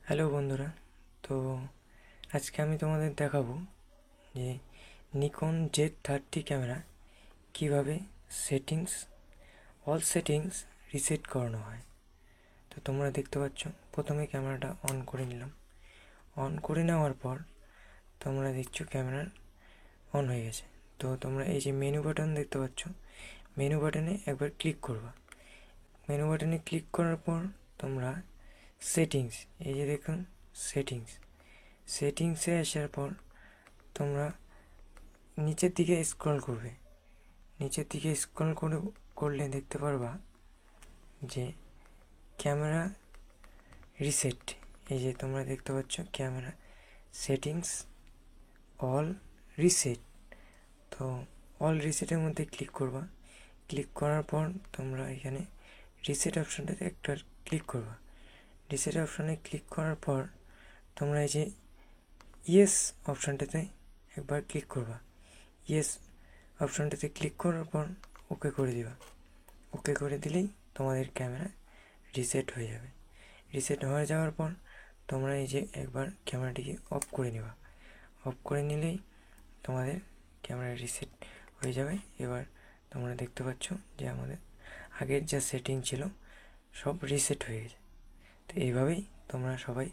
Hello বন্ধুরা। তো আজকে আমি তোমাদের দেখাবো যে নিকন Z30 ক্যামেরা কিভাবে অল সেটিংস রিসেট করানো হয়। তো তোমরা দেখতে পাচ্ছ, প্রথমে ক্যামেরাটা অন করে নিলাম। অন করে নেওয়ার পর তোমরা দেখছো ক্যামেরা অন হয়ে গেছে। তো তোমরা এই যে মেনু বাটন দেখতে পাচ্ছ, মেনু বাটনে একবার ক্লিক করবা। মেনু বাটনে ক্লিক করার পর তোমরা সেটিংস, এই যে দেখুন সেটিংসে আসার পর তোমরা নিচের দিকে স্ক্রল করবে। নিচের দিকে স্ক্রল করলে দেখতে পারবা যে ক্যামেরা রিসেট, এই যে তোমরা দেখতে পাচ্ছ ক্যামেরা সেটিংস অল রিসেট। তো অল রিসেটের মধ্যে ক্লিক করবা। ক্লিক করার পর তোমরা এখানে রিসেট অপশানটাতে একটা ক্লিক করবা। রিসেট অপশানে ক্লিক করার পর তোমরা এই যে ইয়েস অপশানটাতে একবার ক্লিক করবা। ইয়েস অপশানটাতে ক্লিক করার পর ওকে করে দিবা। ওকে করে দিলেই তোমাদের ক্যামেরা রিসেট হয়ে যাবে। রিসেট হয়ে যাওয়ার পর তোমরা এই যে একবার ক্যামেরাটিকে অফ করে নেবা। অফ করে নিলেই তোমাদের ক্যামেরা রিসেট হয়ে যাবে। এবার তোমরা দেখতে পাচ্ছ যে আমাদের আগের যা সেটিং ছিল সব রিসেট হয়ে গেছে। তো এইভাবেই তোমরা সবাই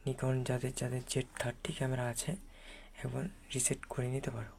নিকন যাদের Z30 ক্যামেরা আছে একবার রিসেট করে নিতে পারো।